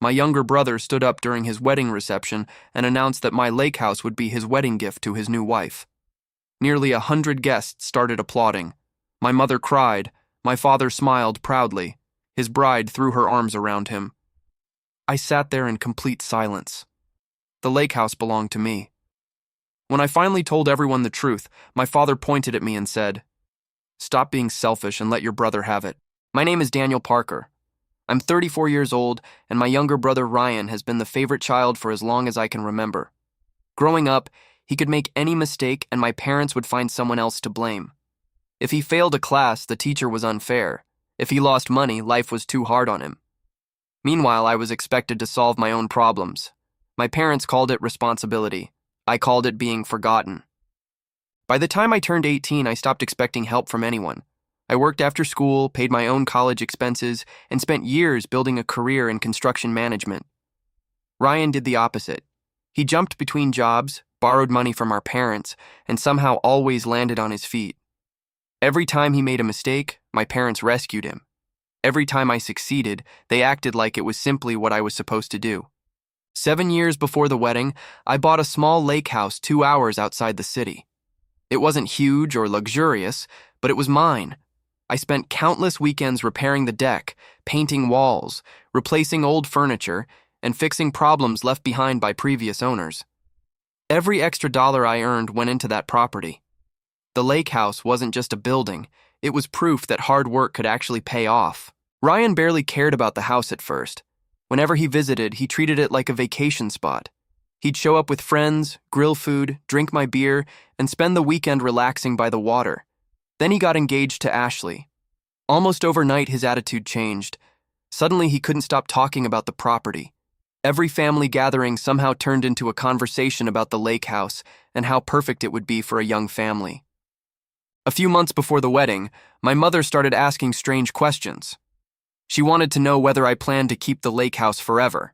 My younger brother stood up during his wedding reception and announced that my lake house would be his wedding gift to his new wife. Nearly 100 guests started applauding. My mother cried. My father smiled proudly. His bride threw her arms around him. I sat there in complete silence. The lake house belonged to me. When I finally told everyone the truth, my father pointed at me and said, "Stop being selfish and let your brother have it." My name is Daniel Parker. I'm 34 years old, and my younger brother Ryan has been the favorite child for as long as I can remember. Growing up, he could make any mistake and my parents would find someone else to blame. If he failed a class, the teacher was unfair. If he lost money, life was too hard on him. Meanwhile, I was expected to solve my own problems. My parents called it responsibility. I called it being forgotten. By the time I turned 18, I stopped expecting help from anyone. I worked after school, paid my own college expenses, and spent years building a career in construction management. Ryan did the opposite. He jumped between jobs, borrowed money from our parents, and somehow always landed on his feet. Every time he made a mistake, my parents rescued him. Every time I succeeded, they acted like it was simply what I was supposed to do. 7 years before the wedding, I bought a small lake house 2 hours outside the city. It wasn't huge or luxurious, but it was mine. I spent countless weekends repairing the deck, painting walls, replacing old furniture, and fixing problems left behind by previous owners. Every extra dollar I earned went into that property. The lake house wasn't just a building, it was proof that hard work could actually pay off. Ryan barely cared about the house at first. Whenever he visited, he treated it like a vacation spot. He'd show up with friends, grill food, drink my beer, and spend the weekend relaxing by the water. Then he got engaged to Ashley. Almost overnight, his attitude changed. Suddenly, he couldn't stop talking about the property. Every family gathering somehow turned into a conversation about the lake house and how perfect it would be for a young family. A few months before the wedding, my mother started asking strange questions. She wanted to know whether I planned to keep the lake house forever.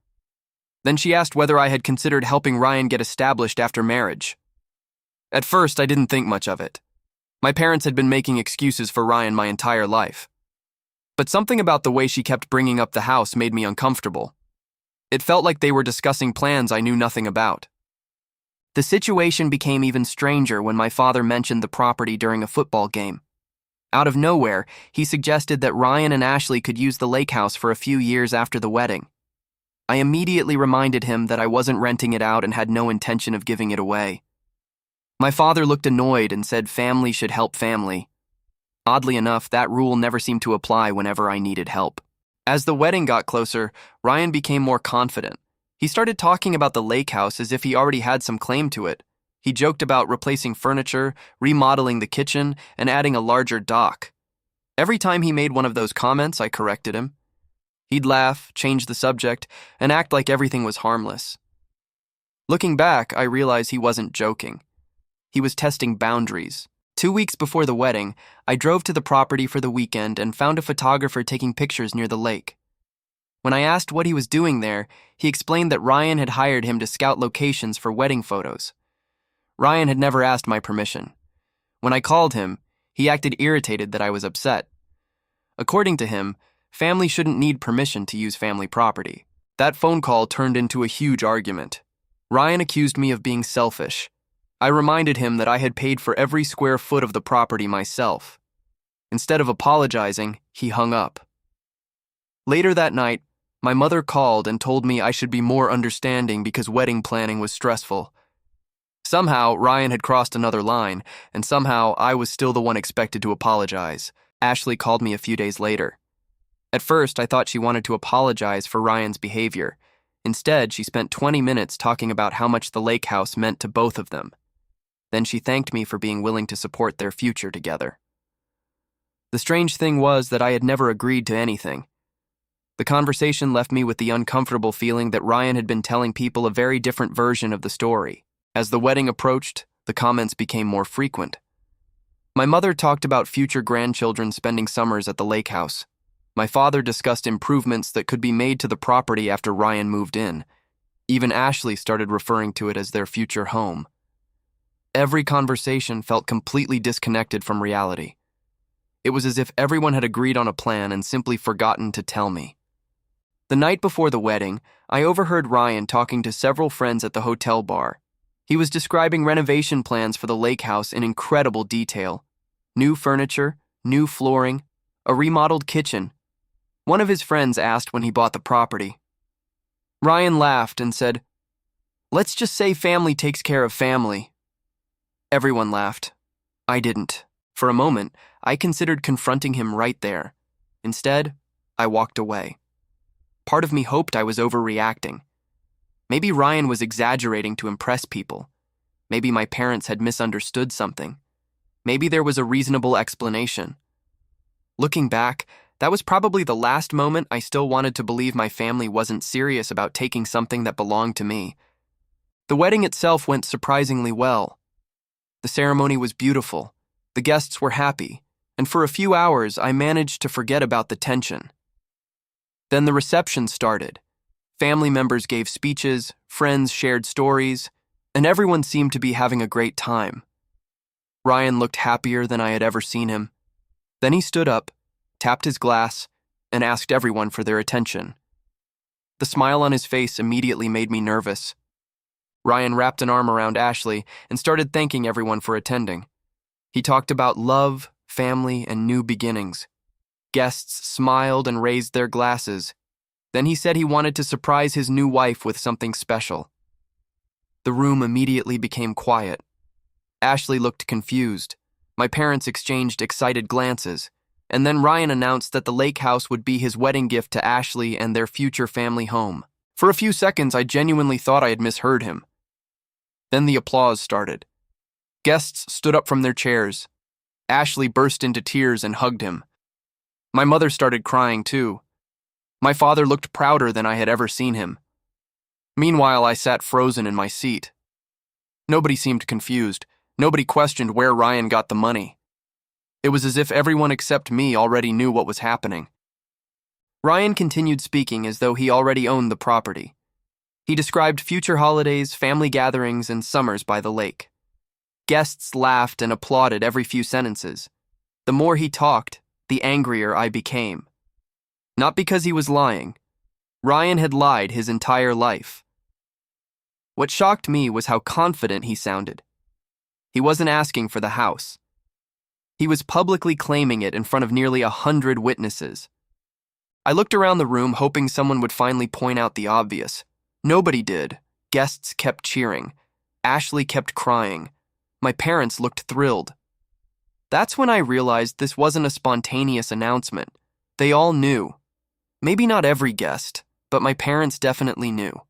Then she asked whether I had considered helping Ryan get established after marriage. At first, I didn't think much of it. My parents had been making excuses for Ryan my entire life. But something about the way she kept bringing up the house made me uncomfortable. It felt like they were discussing plans I knew nothing about. The situation became even stranger when my father mentioned the property during a football game. Out of nowhere, he suggested that Ryan and Ashley could use the lake house for a few years after the wedding. I immediately reminded him that I wasn't renting it out and had no intention of giving it away. My father looked annoyed and said family should help family. Oddly enough, that rule never seemed to apply whenever I needed help. As the wedding got closer, Ryan became more confident. He started talking about the lake house as if he already had some claim to it. He joked about replacing furniture, remodeling the kitchen, and adding a larger dock. Every time he made one of those comments, I corrected him. He'd laugh, change the subject, and act like everything was harmless. Looking back, I realized he wasn't joking. He was testing boundaries. 2 weeks before the wedding, I drove to the property for the weekend and found a photographer taking pictures near the lake. When I asked what he was doing there, he explained that Ryan had hired him to scout locations for wedding photos. Ryan had never asked my permission. When I called him, he acted irritated that I was upset. According to him, family shouldn't need permission to use family property. That phone call turned into a huge argument. Ryan accused me of being selfish. I reminded him that I had paid for every square foot of the property myself. Instead of apologizing, he hung up. Later that night, my mother called and told me I should be more understanding because wedding planning was stressful. Somehow, Ryan had crossed another line, and somehow I was still the one expected to apologize. Ashley called me a few days later. At first, I thought she wanted to apologize for Ryan's behavior. Instead, she spent 20 minutes talking about how much the lake house meant to both of them. Then she thanked me for being willing to support their future together. The strange thing was that I had never agreed to anything. The conversation left me with the uncomfortable feeling that Ryan had been telling people a very different version of the story. As the wedding approached, the comments became more frequent. My mother talked about future grandchildren spending summers at the lake house. My father discussed improvements that could be made to the property after Ryan moved in. Even Ashley started referring to it as their future home. Every conversation felt completely disconnected from reality. It was as if everyone had agreed on a plan and simply forgotten to tell me. The night before the wedding, I overheard Ryan talking to several friends at the hotel bar. He was describing renovation plans for the lake house in incredible detail. New furniture, new flooring, a remodeled kitchen. One of his friends asked when he bought the property. Ryan laughed and said, "Let's just say family takes care of family." Everyone laughed. I didn't. For a moment, I considered confronting him right there. Instead, I walked away. Part of me hoped I was overreacting. Maybe Ryan was exaggerating to impress people. Maybe my parents had misunderstood something. Maybe there was a reasonable explanation. Looking back, that was probably the last moment I still wanted to believe my family wasn't serious about taking something that belonged to me. The wedding itself went surprisingly well. The ceremony was beautiful, the guests were happy, and for a few hours I managed to forget about the tension. Then the reception started. Family members gave speeches, friends shared stories, and everyone seemed to be having a great time. Ryan looked happier than I had ever seen him. Then he stood up, tapped his glass, and asked everyone for their attention. The smile on his face immediately made me nervous. Ryan wrapped an arm around Ashley and started thanking everyone for attending. He talked about love, family, and new beginnings. Guests smiled and raised their glasses. Then he said he wanted to surprise his new wife with something special. The room immediately became quiet. Ashley looked confused. My parents exchanged excited glances. And then Ryan announced that the lake house would be his wedding gift to Ashley and their future family home. For a few seconds, I genuinely thought I had misheard him. Then the applause started. Guests stood up from their chairs. Ashley burst into tears and hugged him. My mother started crying too. My father looked prouder than I had ever seen him. Meanwhile, I sat frozen in my seat. Nobody seemed confused. Nobody questioned where Ryan got the money. It was as if everyone except me already knew what was happening. Ryan continued speaking as though he already owned the property. He described future holidays, family gatherings, and summers by the lake. Guests laughed and applauded every few sentences. The more he talked, the angrier I became. Not because he was lying. Ryan had lied his entire life. What shocked me was how confident he sounded. He wasn't asking for the house. He was publicly claiming it in front of nearly 100 witnesses. I looked around the room hoping someone would finally point out the obvious. Nobody did. Guests kept cheering. Ashley kept crying. My parents looked thrilled. That's when I realized this wasn't a spontaneous announcement. They all knew. Maybe not every guest, but my parents definitely knew.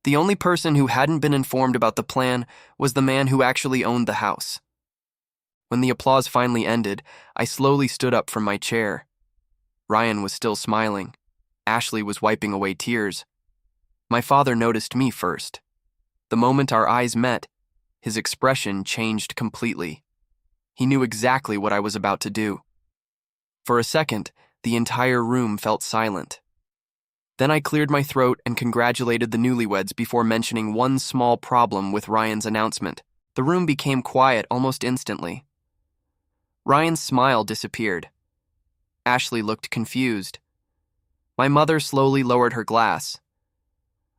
The only person who hadn't been informed about the plan was the man who actually owned the house. When the applause finally ended, I slowly stood up from my chair. Ryan was still smiling. Ashley was wiping away tears. My father noticed me first. The moment our eyes met, his expression changed completely. He knew exactly what I was about to do. For a second, the entire room felt silent. Then I cleared my throat and congratulated the newlyweds before mentioning one small problem with Ryan's announcement. The room became quiet almost instantly. Ryan's smile disappeared. Ashley looked confused. My mother slowly lowered her glass.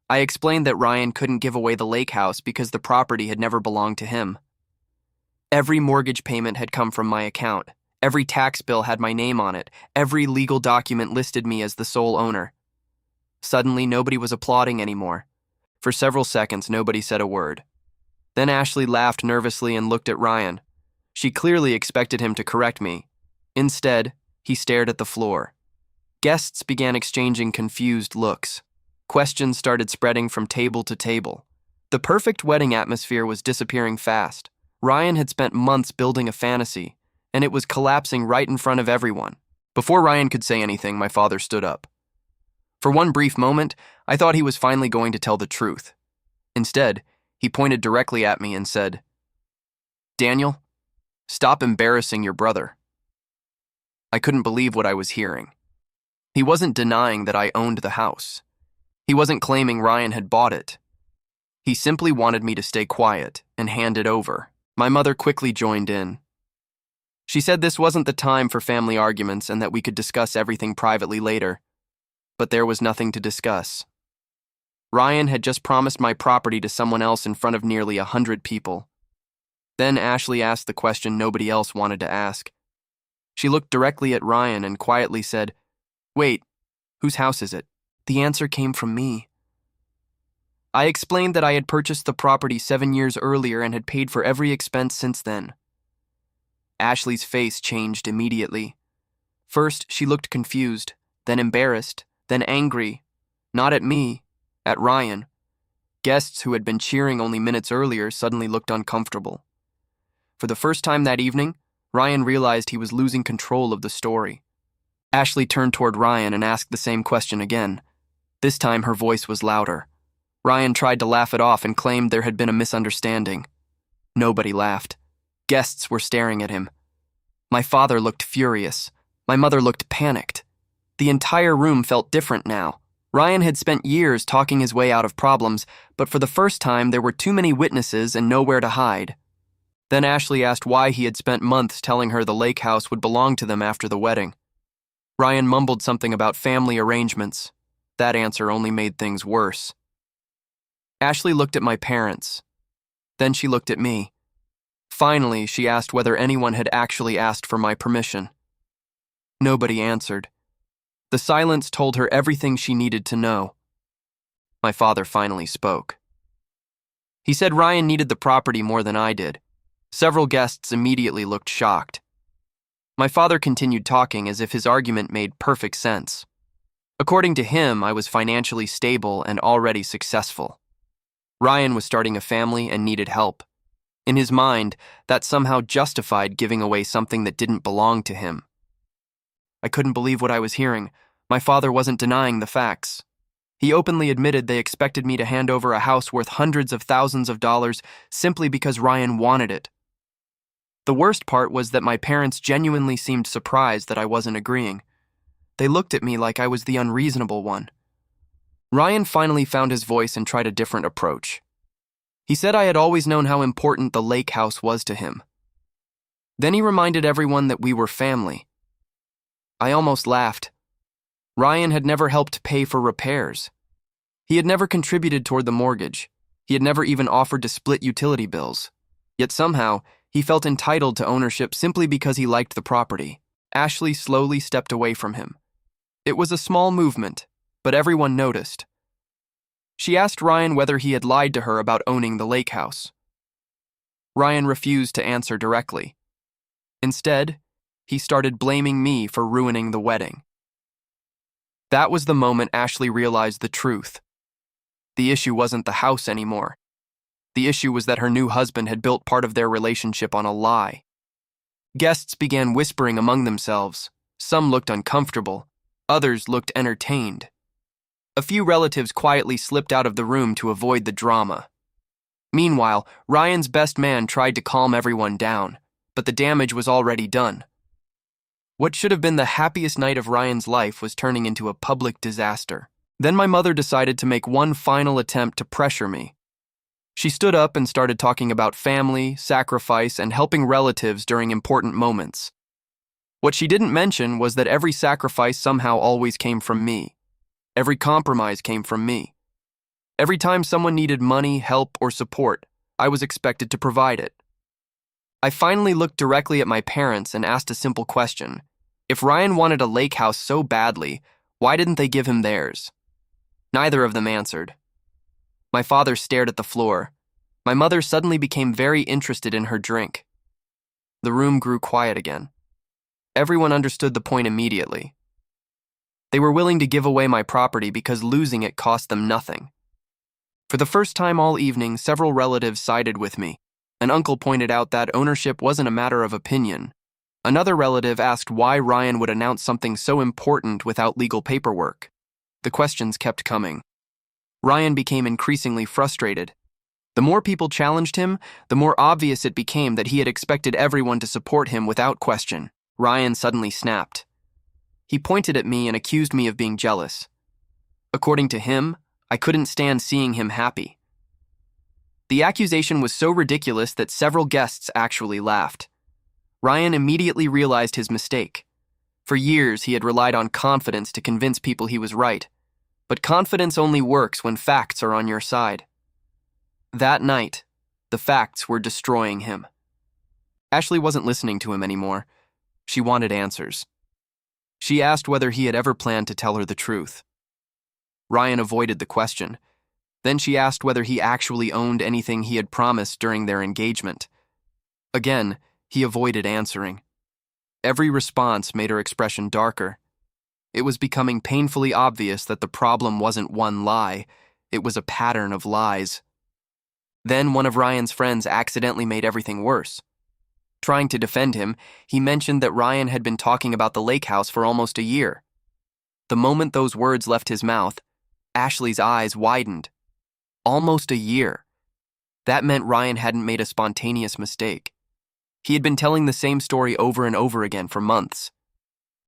I explained that Ryan couldn't give away the lake house because the property had never belonged to him. Every mortgage payment had come from my account. Every tax bill had my name on it. Every legal document listed me as the sole owner. Suddenly, nobody was applauding anymore. For several seconds, nobody said a word. Then Ashley laughed nervously and looked at Ryan. She clearly expected him to correct me. Instead, he stared at the floor. Guests began exchanging confused looks. Questions started spreading from table to table. The perfect wedding atmosphere was disappearing fast. Ryan had spent months building a fantasy, and it was collapsing right in front of everyone. Before Ryan could say anything, my father stood up. For one brief moment, I thought he was finally going to tell the truth. Instead, he pointed directly at me and said, "Daniel, stop embarrassing your brother." I couldn't believe what I was hearing. He wasn't denying that I owned the house. He wasn't claiming Ryan had bought it. He simply wanted me to stay quiet and hand it over. My mother quickly joined in. She said this wasn't the time for family arguments and that we could discuss everything privately later. but there was nothing to discuss. Ryan had just promised my property to someone else in front of nearly 100 people. Then Ashley asked the question nobody else wanted to ask. She looked directly at Ryan and quietly said, "Wait, whose house is it?" The answer came from me. I explained that I had purchased the property 7 years earlier and had paid for every expense since then. Ashley's face changed immediately. First, she looked confused, then embarrassed, then angry. Not at me, at Ryan. Guests who had been cheering only minutes earlier suddenly looked uncomfortable. For the first time that evening, Ryan realized he was losing control of the story. Ashley turned toward Ryan and asked the same question again. This time her voice was louder. Ryan tried to laugh it off and claimed there had been a misunderstanding. Nobody laughed. Guests were staring at him. My father looked furious. My mother looked panicked. The entire room felt different now. Ryan had spent years talking his way out of problems, but for the first time there were too many witnesses and nowhere to hide. Then Ashley asked why he had spent months telling her the lake house would belong to them after the wedding. Ryan mumbled something about family arrangements. That answer only made things worse. Ashley looked at my parents. Then she looked at me. Finally, she asked whether anyone had actually asked for my permission. Nobody answered. The silence told her everything she needed to know. My father finally spoke. He said Ryan needed the property more than I did. Several guests immediately looked shocked. My father continued talking as if his argument made perfect sense. According to him, I was financially stable and already successful. Ryan was starting a family and needed help. In his mind, that somehow justified giving away something that didn't belong to him. I couldn't believe what I was hearing. My father wasn't denying the facts. He openly admitted they expected me to hand over a house worth hundreds of thousands of dollars simply because Ryan wanted it. The worst part was that my parents genuinely seemed surprised that I wasn't agreeing. They looked at me like I was the unreasonable one. Ryan finally found his voice and tried a different approach. He said I had always known how important the lake house was to him. Then he reminded everyone that we were family. I almost laughed. Ryan had never helped pay for repairs. He had never contributed toward the mortgage. He had never even offered to split utility bills. Yet somehow, he felt entitled to ownership simply because he liked the property. Ashley slowly stepped away from him. It was a small movement, but everyone noticed. She asked Ryan whether he had lied to her about owning the lake house. Ryan refused to answer directly. Instead, he started blaming me for ruining the wedding. That was the moment Ashley realized the truth. The issue wasn't the house anymore. The issue was that her new husband had built part of their relationship on a lie. Guests began whispering among themselves. Some looked uncomfortable. Others looked entertained. A few relatives quietly slipped out of the room to avoid the drama. Meanwhile, Ryan's best man tried to calm everyone down, but the damage was already done. What should have been the happiest night of Ryan's life was turning into a public disaster. Then my mother decided to make one final attempt to pressure me. She stood up and started talking about family, sacrifice, and helping relatives during important moments. What she didn't mention was that every sacrifice somehow always came from me. Every compromise came from me. Every time someone needed money, help, or support, I was expected to provide it. I finally looked directly at my parents and asked a simple question. If Ryan wanted a lake house so badly, why didn't they give him theirs? Neither of them answered. My father stared at the floor. My mother suddenly became very interested in her drink. The room grew quiet again. Everyone understood the point immediately. They were willing to give away my property because losing it cost them nothing. For the first time all evening, several relatives sided with me. An uncle pointed out that ownership wasn't a matter of opinion. Another relative asked why Ryan would announce something so important without legal paperwork. The questions kept coming. Ryan became increasingly frustrated. The more people challenged him, the more obvious it became that he had expected everyone to support him without question. Ryan suddenly snapped. He pointed at me and accused me of being jealous. According to him, I couldn't stand seeing him happy. The accusation was so ridiculous that several guests actually laughed. Ryan immediately realized his mistake. For years, he had relied on confidence to convince people he was right. But confidence only works when facts are on your side. That night, the facts were destroying him. Ashley wasn't listening to him anymore. She wanted answers. She asked whether he had ever planned to tell her the truth. Ryan avoided the question. Then she asked whether he actually owned anything he had promised during their engagement. Again, he avoided answering. Every response made her expression darker. It was becoming painfully obvious that the problem wasn't one lie, it was a pattern of lies. Then one of Ryan's friends accidentally made everything worse. Trying to defend him, he mentioned that Ryan had been talking about the lake house for almost a year. The moment those words left his mouth, Ashley's eyes widened. Almost a year. That meant Ryan hadn't made a spontaneous mistake. He had been telling the same story over and over again for months.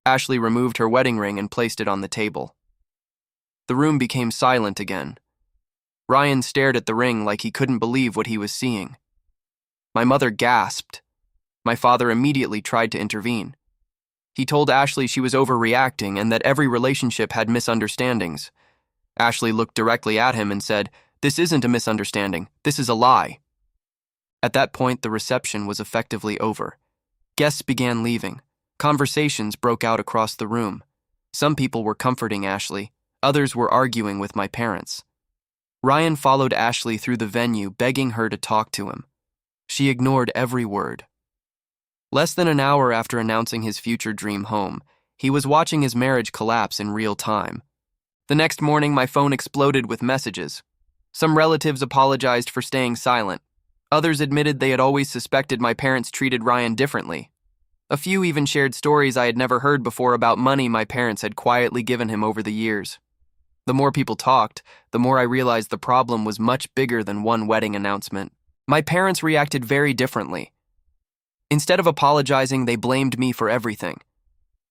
Ashley removed her wedding ring and placed it on the table. The room became silent again. Ryan stared at the ring like he couldn't believe what he was seeing. My mother gasped. My father immediately tried to intervene. He told Ashley she was overreacting and that every relationship had misunderstandings. Ashley looked directly at him and said, "This isn't a misunderstanding. This is a lie." At that point, the reception was effectively over. Guests began leaving. Conversations broke out across the room. Some people were comforting Ashley. Others were arguing with my parents. Ryan followed Ashley through the venue, begging her to talk to him. She ignored every word. Less than an hour after announcing his future dream home, he was watching his marriage collapse in real time. The next morning, my phone exploded with messages. Some relatives apologized for staying silent. Others admitted they had always suspected my parents treated Ryan differently. A few even shared stories I had never heard before about money my parents had quietly given him over the years. The more people talked, the more I realized the problem was much bigger than one wedding announcement. My parents reacted very differently. Instead of apologizing, they blamed me for everything.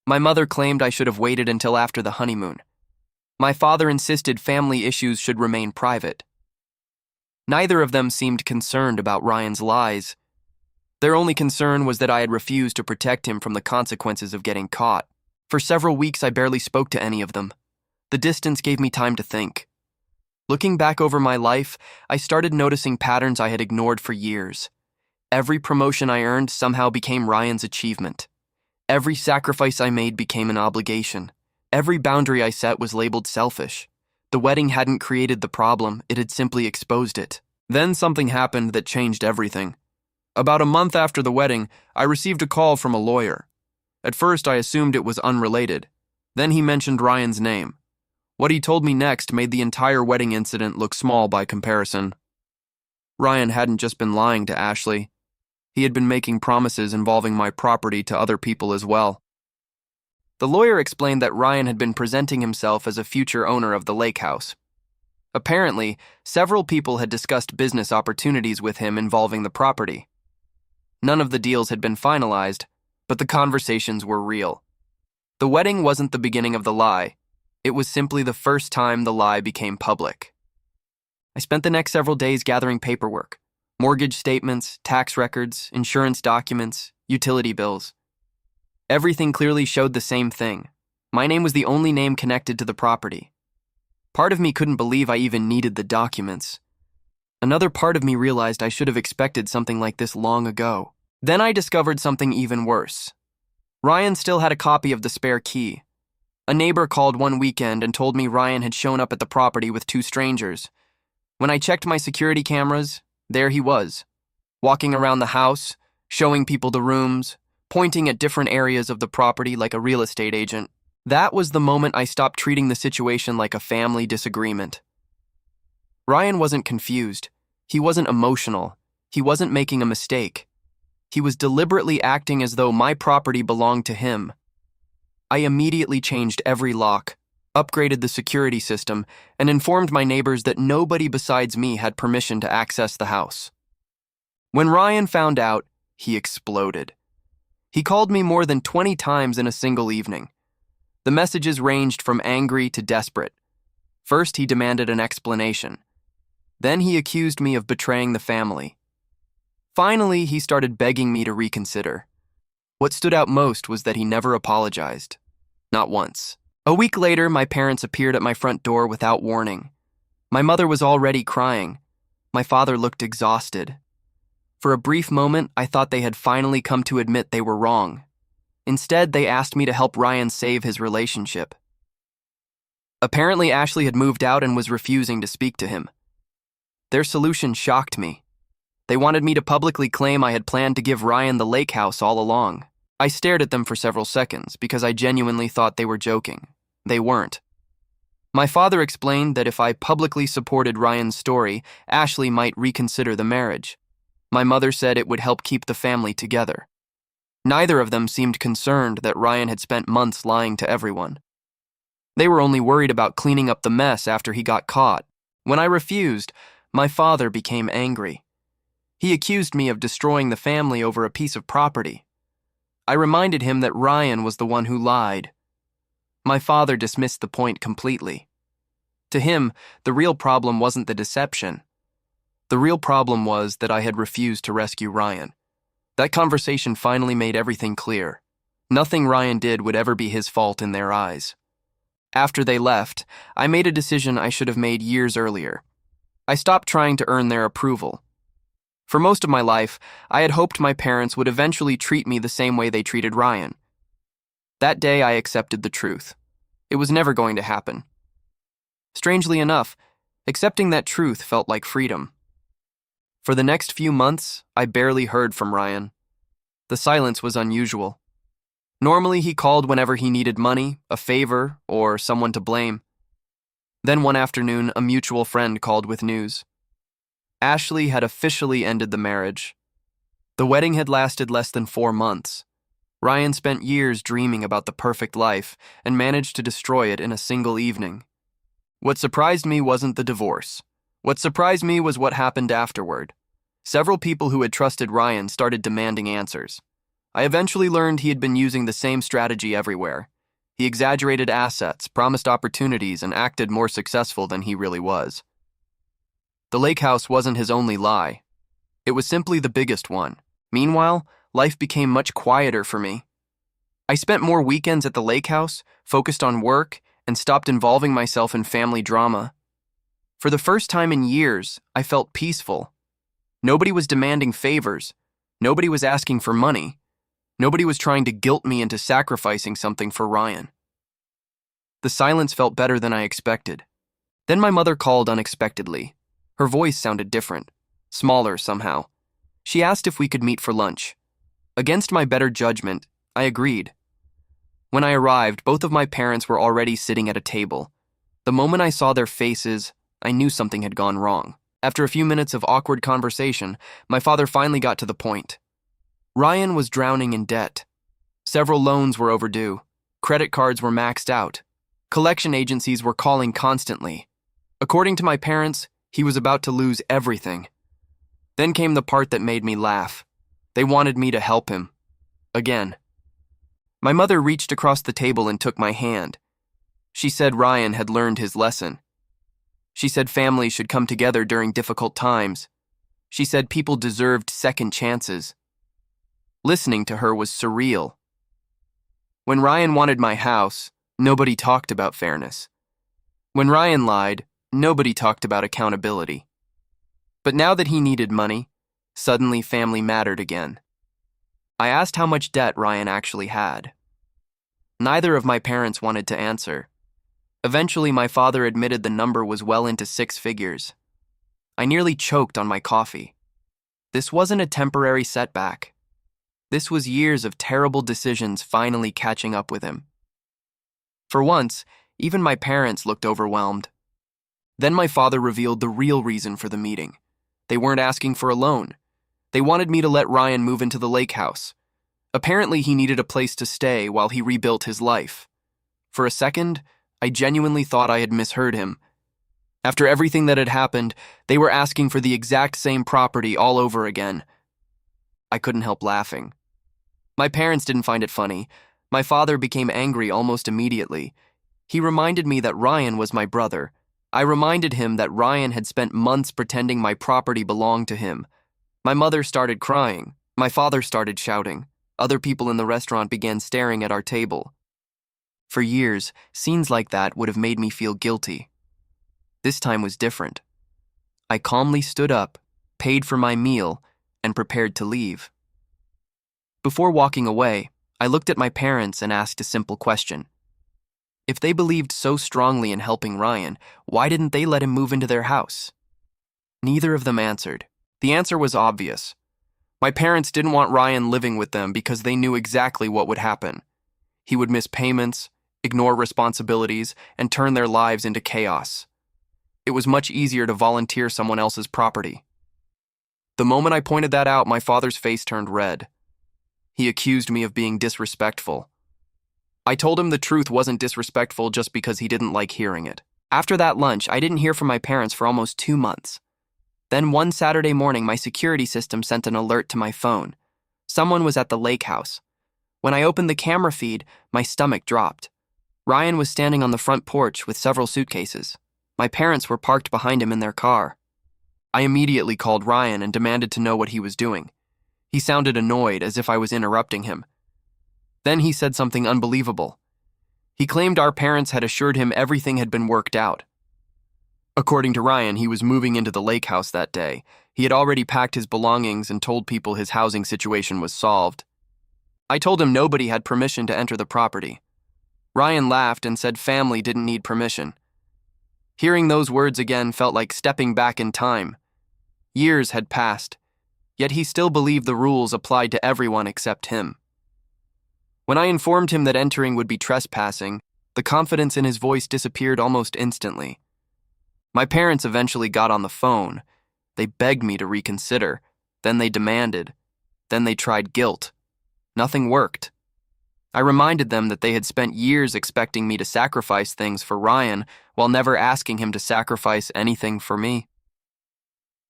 My mother claimed I should have waited until after the honeymoon. My father insisted family issues should remain private. Neither of them seemed concerned about Ryan's lies. Their only concern was that I had refused to protect him from the consequences of getting caught. For several weeks, I barely spoke to any of them. The distance gave me time to think. Looking back over my life, I started noticing patterns I had ignored for years. Every promotion I earned somehow became Ryan's achievement. Every sacrifice I made became an obligation. Every boundary I set was labeled selfish. The wedding hadn't created the problem, it had simply exposed it. Then something happened that changed everything. About a month after the wedding, I received a call from a lawyer. At first, I assumed it was unrelated. Then he mentioned Ryan's name. What he told me next made the entire wedding incident look small by comparison. Ryan hadn't just been lying to Ashley. He had been making promises involving my property to other people as well. The lawyer explained that Ryan had been presenting himself as a future owner of the lake house. Apparently, several people had discussed business opportunities with him involving the property. None of the deals had been finalized, but the conversations were real. The wedding wasn't the beginning of the lie. It was simply the first time the lie became public. I spent the next several days gathering paperwork. Mortgage statements, tax records, insurance documents, utility bills. Everything clearly showed the same thing. My name was the only name connected to the property. Part of me couldn't believe I even needed the documents. Another part of me realized I should have expected something like this long ago. Then I discovered something even worse. Ryan still had a copy of the spare key. A neighbor called one weekend and told me Ryan had shown up at the property with two strangers. When I checked my security cameras, there he was, walking around the house, showing people the rooms, pointing at different areas of the property like a real estate agent. That was the moment I stopped treating the situation like a family disagreement. Ryan wasn't confused. He wasn't emotional. He wasn't making a mistake. He was deliberately acting as though my property belonged to him. I immediately changed every lock, upgraded the security system, and informed my neighbors that nobody besides me had permission to access the house. When Ryan found out, he exploded. He called me more than 20 times in a single evening. The messages ranged from angry to desperate. First, he demanded an explanation. Then he accused me of betraying the family. Finally, he started begging me to reconsider. What stood out most was that he never apologized. Not once. A week later, my parents appeared at my front door without warning. My mother was already crying. My father looked exhausted. For a brief moment, I thought they had finally come to admit they were wrong. Instead, they asked me to help Ryan save his relationship. Apparently, Ashley had moved out and was refusing to speak to him. Their solution shocked me. They wanted me to publicly claim I had planned to give Ryan the lake house all along. I stared at them for several seconds because I genuinely thought they were joking. They weren't. My father explained that if I publicly supported Ryan's story, Ashley might reconsider the marriage. My mother said it would help keep the family together. Neither of them seemed concerned that Ryan had spent months lying to everyone. They were only worried about cleaning up the mess after he got caught. When I refused, my father became angry. He accused me of destroying the family over a piece of property. I reminded him that Ryan was the one who lied. My father dismissed the point completely. To him, the real problem wasn't the deception. The real problem was that I had refused to rescue Ryan. That conversation finally made everything clear. Nothing Ryan did would ever be his fault in their eyes. After they left, I made a decision I should have made years earlier. I stopped trying to earn their approval. For most of my life, I had hoped my parents would eventually treat me the same way they treated Ryan. That day, I accepted the truth. It was never going to happen. Strangely enough, accepting that truth felt like freedom. For the next few months, I barely heard from Ryan. The silence was unusual. Normally, he called whenever he needed money, a favor, or someone to blame. Then one afternoon, a mutual friend called with news. Ashley had officially ended the marriage. The wedding had lasted less than 4 months. Ryan spent years dreaming about the perfect life and managed to destroy it in a single evening. What surprised me wasn't the divorce. What surprised me was what happened afterward. Several people who had trusted Ryan started demanding answers. I eventually learned he had been using the same strategy everywhere. He exaggerated assets, promised opportunities, and acted more successful than he really was. The lake house wasn't his only lie. It was simply the biggest one. Meanwhile, life became much quieter for me. I spent more weekends at the lake house, focused on work, and stopped involving myself in family drama. For the first time in years, I felt peaceful. Nobody was demanding favors. Nobody was asking for money. Nobody was trying to guilt me into sacrificing something for Ryan. The silence felt better than I expected. Then my mother called unexpectedly. Her voice sounded different, smaller somehow. She asked if we could meet for lunch. Against my better judgment, I agreed. When I arrived, both of my parents were already sitting at a table. The moment I saw their faces, I knew something had gone wrong. After a few minutes of awkward conversation, my father finally got to the point. Ryan was drowning in debt. Several loans were overdue. Credit cards were maxed out. Collection agencies were calling constantly. According to my parents, he was about to lose everything. Then came the part that made me laugh. They wanted me to help him. Again. My mother reached across the table and took my hand. She said Ryan had learned his lesson. She said families should come together during difficult times. She said people deserved second chances. Listening to her was surreal. When Ryan wanted my house, nobody talked about fairness. When Ryan lied, nobody talked about accountability. But now that he needed money, suddenly family mattered again. I asked how much debt Ryan actually had. Neither of my parents wanted to answer. Eventually, my father admitted the number was well into 6 figures. I nearly choked on my coffee. This wasn't a temporary setback. This was years of terrible decisions finally catching up with him. For once, even my parents looked overwhelmed. Then my father revealed the real reason for the meeting. They weren't asking for a loan. They wanted me to let Ryan move into the lake house. Apparently, he needed a place to stay while he rebuilt his life. For a second, I genuinely thought I had misheard him. After everything that had happened, they were asking for the exact same property all over again. I couldn't help laughing. My parents didn't find it funny. My father became angry almost immediately. He reminded me that Ryan was my brother. I reminded him that Ryan had spent months pretending my property belonged to him. My mother started crying. My father started shouting. Other people in the restaurant began staring at our table. For years, scenes like that would have made me feel guilty. This time was different. I calmly stood up, paid for my meal, and prepared to leave. Before walking away, I looked at my parents and asked a simple question. If they believed so strongly in helping Ryan, why didn't they let him move into their house? Neither of them answered. The answer was obvious. My parents didn't want Ryan living with them because they knew exactly what would happen. He would miss payments, ignore responsibilities, and turn their lives into chaos. It was much easier to volunteer someone else's property. The moment I pointed that out, my father's face turned red. He accused me of being disrespectful. I told him the truth wasn't disrespectful just because he didn't like hearing it. After that lunch, I didn't hear from my parents for almost 2 months. Then one Saturday morning, my security system sent an alert to my phone. Someone was at the lake house. When I opened the camera feed, my stomach dropped. Ryan was standing on the front porch with several suitcases. My parents were parked behind him in their car. I immediately called Ryan and demanded to know what he was doing. He sounded annoyed, as if I was interrupting him. Then he said something unbelievable. He claimed our parents had assured him everything had been worked out. According to Ryan, he was moving into the lake house that day. He had already packed his belongings and told people his housing situation was solved. I told him nobody had permission to enter the property. Ryan laughed and said family didn't need permission. Hearing those words again felt like stepping back in time. Years had passed, yet he still believed the rules applied to everyone except him. When I informed him that entering would be trespassing, the confidence in his voice disappeared almost instantly. My parents eventually got on the phone. They begged me to reconsider. Then they demanded. Then they tried guilt. Nothing worked. I reminded them that they had spent years expecting me to sacrifice things for Ryan while never asking him to sacrifice anything for me.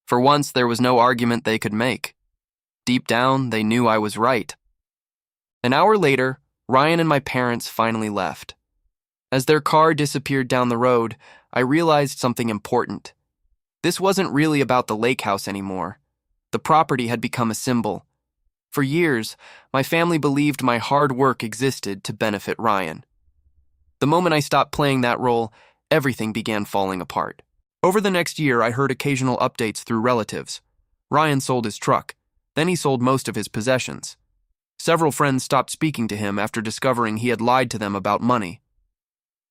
For once, there was no argument they could make. Deep down, they knew I was right. An hour later, Ryan and my parents finally left. As their car disappeared down the road, I realized something important. This wasn't really about the lake house anymore. The property had become a symbol. For years, my family believed my hard work existed to benefit Ryan. The moment I stopped playing that role, everything began falling apart. Over the next year, I heard occasional updates through relatives. Ryan sold his truck. Then he sold most of his possessions. Several friends stopped speaking to him after discovering he had lied to them about money.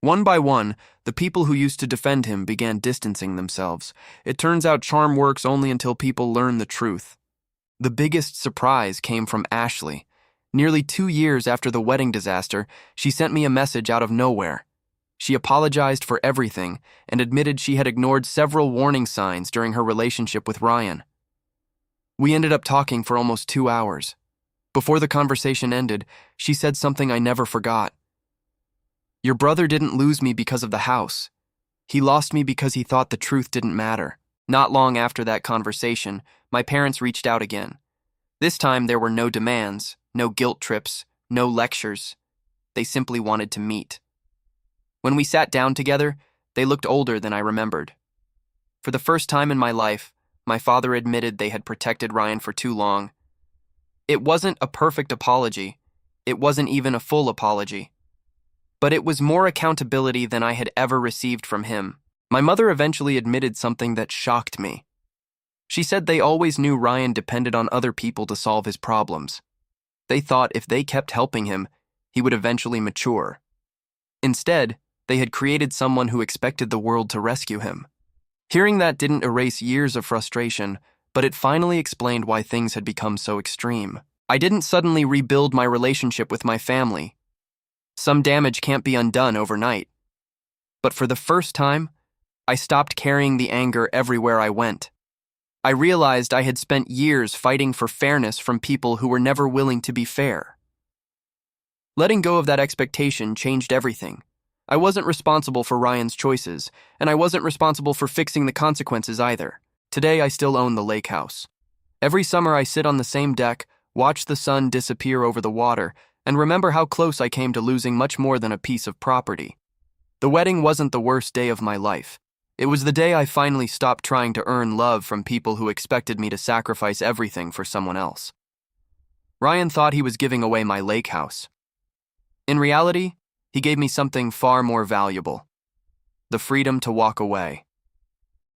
One by one, the people who used to defend him began distancing themselves. It turns out charm works only until people learn the truth. The biggest surprise came from Ashley. Nearly 2 years after the wedding disaster, she sent me a message out of nowhere. She apologized for everything and admitted she had ignored several warning signs during her relationship with Ryan. We ended up talking for almost 2 hours. Before the conversation ended, she said something I never forgot. Your brother didn't lose me because of the house. He lost me because he thought the truth didn't matter. Not long after that conversation, my parents reached out again. This time there were no demands, no guilt trips, no lectures. They simply wanted to meet. When we sat down together, they looked older than I remembered. For the first time in my life, my father admitted they had protected Ryan for too long. It wasn't a perfect apology. It wasn't even a full apology. But it was more accountability than I had ever received from him. My mother eventually admitted something that shocked me. She said they always knew Ryan depended on other people to solve his problems. They thought if they kept helping him, he would eventually mature. Instead, they had created someone who expected the world to rescue him. Hearing that didn't erase years of frustration, but it finally explained why things had become so extreme. I didn't suddenly rebuild my relationship with my family. Some damage can't be undone overnight. But for the first time, I stopped carrying the anger everywhere I went. I realized I had spent years fighting for fairness from people who were never willing to be fair. Letting go of that expectation changed everything. I wasn't responsible for Ryan's choices, and I wasn't responsible for fixing the consequences either. Today, I still own the lake house. Every summer, I sit on the same deck, watch the sun disappear over the water, and remember how close I came to losing much more than a piece of property. The wedding wasn't the worst day of my life. It was the day I finally stopped trying to earn love from people who expected me to sacrifice everything for someone else. Ryan thought he was giving away my lake house. In reality, he gave me something far more valuable: the freedom to walk away.